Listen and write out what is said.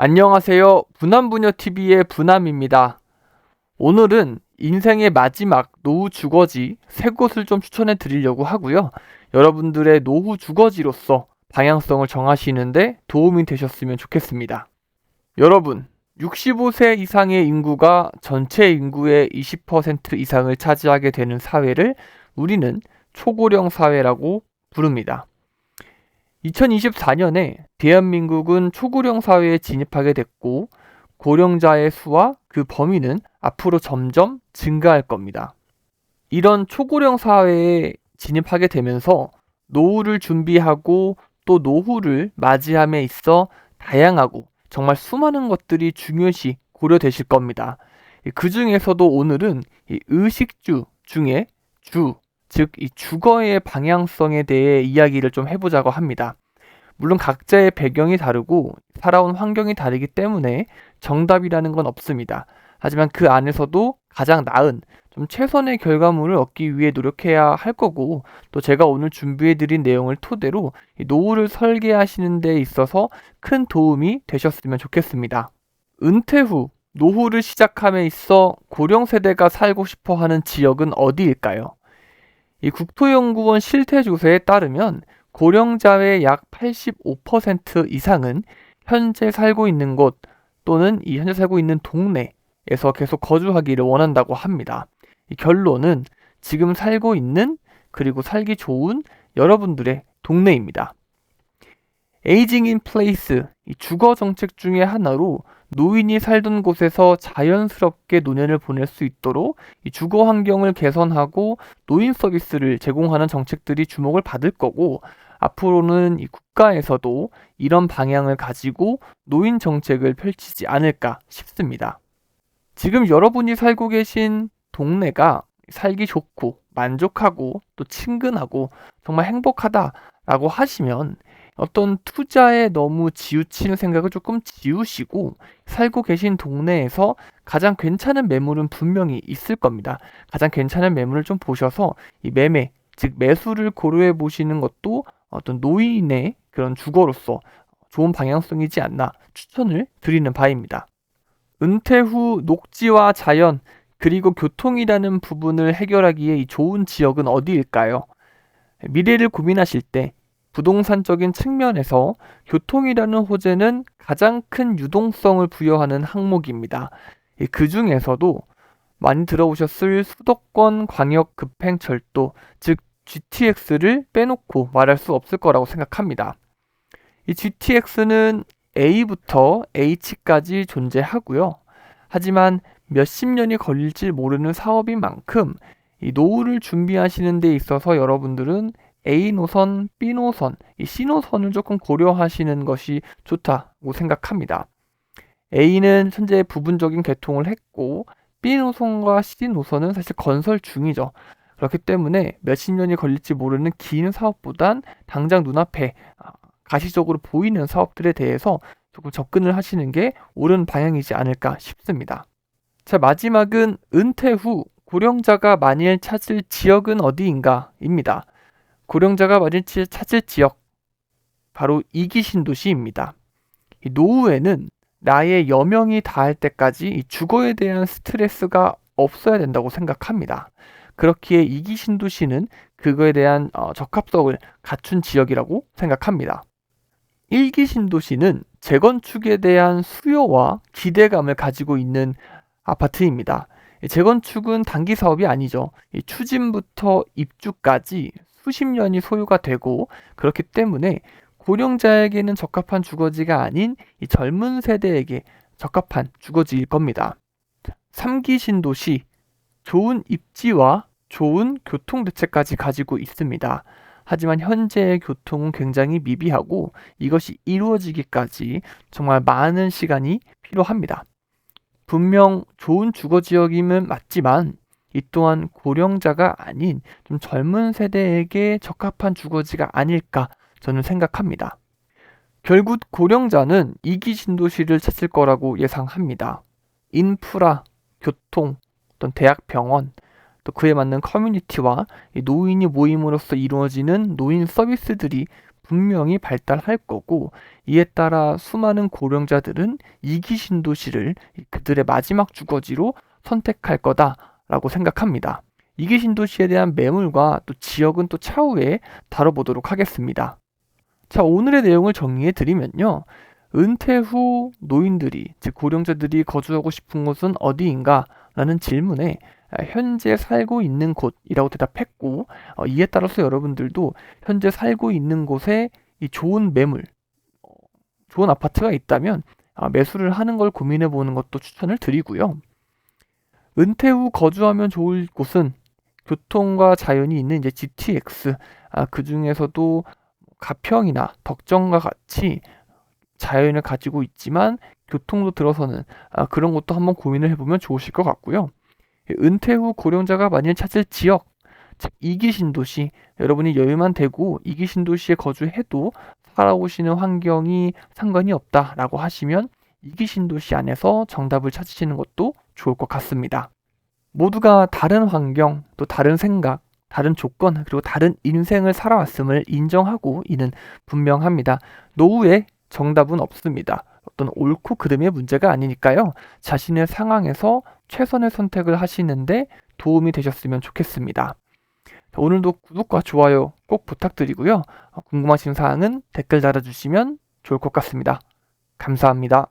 안녕하세요. 부남부녀TV의 부남입니다. 오늘은 인생의 마지막 노후 주거지 세 곳을 좀 추천해 드리려고 하고요. 여러분들의 노후 주거지로서 방향성을 정하시는데 도움이 되셨으면 좋겠습니다. 여러분, 65세 이상의 인구가 전체 인구의 20% 이상을 차지하게 되는 사회를 우리는 초고령 사회라고 부릅니다. 2024년에 대한민국은 초고령 사회에 진입하게 됐고 고령자의 수와 그 범위는 앞으로 점점 증가할 겁니다. 이런 초고령 사회에 진입하게 되면서 노후를 준비하고 또 노후를 맞이함에 있어 다양하고 정말 수많은 것들이 중요시 고려되실 겁니다. 그 중에서도 오늘은 이 의식주 중에 즉 이 주거의 방향성에 대해 이야기를 좀 해보자고 합니다. 물론 각자의 배경이 다르고 살아온 환경이 다르기 때문에 정답이라는 건 없습니다. 하지만 그 안에서도 가장 나은 좀 최선의 결과물을 얻기 위해 노력해야 할 거고, 또 제가 오늘 준비해드린 내용을 토대로 이 노후를 설계하시는 데 있어서 큰 도움이 되셨으면 좋겠습니다. 은퇴 후 노후를 시작함에 있어 고령 세대가 살고 싶어 하는 지역은 어디일까요? 이 국토연구원 실태조사에 따르면 고령자의 약 85% 이상은 현재 살고 있는 곳 또는 이 현재 살고 있는 동네에서 계속 거주하기를 원한다고 합니다. 이 결론은 지금 살고 있는 그리고 살기 좋은 여러분들의 동네입니다. 에이징 인 플레이스, 이 주거 정책 중에 하나로 노인이 살던 곳에서 자연스럽게 노년을 보낼 수 있도록 이 주거 환경을 개선하고 노인 서비스를 제공하는 정책들이 주목을 받을 거고, 앞으로는 이 국가에서도 이런 방향을 가지고 노인 정책을 펼치지 않을까 싶습니다. 지금 여러분이 살고 계신 동네가 살기 좋고 만족하고 또 친근하고 정말 행복하다라고 하시면 어떤 투자에 너무 지우치는 생각을 조금 지우시고 살고 계신 동네에서 가장 괜찮은 매물은 분명히 있을 겁니다. 가장 괜찮은 매물을 좀 보셔서 이 매매, 즉 매수를 고려해 보시는 것도 어떤 노인의 그런 주거로서 좋은 방향성이지 않나 추천을 드리는 바입니다. 은퇴 후 녹지와 자연 그리고 교통이라는 부분을 해결하기에 이 좋은 지역은 어디일까요? 미래를 고민하실 때 부동산적인 측면에서 교통이라는 호재는 가장 큰 유동성을 부여하는 항목입니다. 그 중에서도 많이 들어보셨을 수도권 광역 급행철도, 즉 GTX를 빼놓고 말할 수 없을 거라고 생각합니다. 이 GTX는 A부터 H까지 존재하고요. 하지만 몇십 년이 걸릴지 모르는 생업인 만큼 이 노후를 준비하시는 데 있어서 여러분들은 A 노선, B 노선, 이 C 노선을 조금 고려하시는 것이 좋다고 생각합니다. A는 현재 부분적인 개통을 했고 B 노선과 C 노선은 사실 건설 중이죠. 그렇기 때문에 몇십 년이 걸릴지 모르는 긴 사업보단 당장 눈앞에 가시적으로 보이는 사업들에 대해서 조금 접근을 하시는 게 옳은 방향이지 않을까 싶습니다. 자, 마지막은 은퇴 후 고령자가 만일 찾을 지역은 어디인가입니다. 고령자가 만일 찾을 지역, 바로 이기 신도시입니다. 이 노후에는 나의 여명이 닿을 때까지 이 주거에 대한 스트레스가 없어야 된다고 생각합니다. 그렇기에 이기 신도시는 그거에 대한 적합성을 갖춘 지역이라고 생각합니다. 1기 신도시는 재건축에 대한 수요와 기대감을 가지고 있는 아파트입니다. 재건축은 단기 사업이 아니죠. 추진부터 입주까지 수십 년이 소요가 되고, 그렇기 때문에 고령자에게는 적합한 주거지가 아닌 이 젊은 세대에게 적합한 주거지일 겁니다. 3기 신도시, 좋은 입지와 좋은 교통 대책까지 가지고 있습니다. 하지만 현재의 교통은 굉장히 미비하고 이것이 이루어지기까지 정말 많은 시간이 필요합니다. 분명 좋은 주거지역임은 맞지만 이 또한 고령자가 아닌 좀 젊은 세대에게 적합한 주거지가 아닐까 저는 생각합니다. 결국 고령자는 2기 신도시를 찾을 거라고 예상합니다. 인프라, 교통, 어떤 대학 병원, 또 그에 맞는 커뮤니티와 노인이 모임으로써 이루어지는 노인 서비스들이 분명히 발달할 거고, 이에 따라 수많은 고령자들은 2기 신도시를 그들의 마지막 주거지로 선택할 거다라고 생각합니다. 2기 신도시에 대한 매물과 또 지역은 또 차후에 다뤄보도록 하겠습니다. 자, 오늘의 내용을 정리해 드리면요. 은퇴 후 노인들이, 즉 고령자들이 거주하고 싶은 곳은 어디인가? 라는 질문에 현재 살고 있는 곳이라고 대답했고, 이에 따라서 여러분들도 현재 살고 있는 곳에 이 좋은 매물, 좋은 아파트가 있다면 매수를 하는 걸 고민해 보는 것도 추천을 드리고요. 은퇴 후 거주하면 좋을 곳은 교통과 자연이 있는 이제 GTX, 그 중에서도 가평이나 덕정과 같이 자연을 가지고 있지만 교통도 들어서는 그런 것도 한번 고민을 해보면 좋으실 것 같고요. 은퇴 후 고령자가 만일 찾을 지역, 즉 2기 신도시, 여러분이 여유만 되고 2기 신도시에 거주해도 살아오시는 환경이 상관이 없다라고 하시면 2기 신도시 안에서 정답을 찾으시는 것도 좋을 것 같습니다. 모두가 다른 환경, 또 다른 생각, 다른 조건, 그리고 다른 인생을 살아왔음을 인정하고 이는 분명합니다. 노후에 정답은 없습니다. 어떤 옳고 그름의 문제가 아니니까요. 자신의 상황에서 최선의 선택을 하시는데 도움이 되셨으면 좋겠습니다. 오늘도 구독과 좋아요 꼭 부탁드리고요. 궁금하신 사항은 댓글 달아주시면 좋을 것 같습니다. 감사합니다.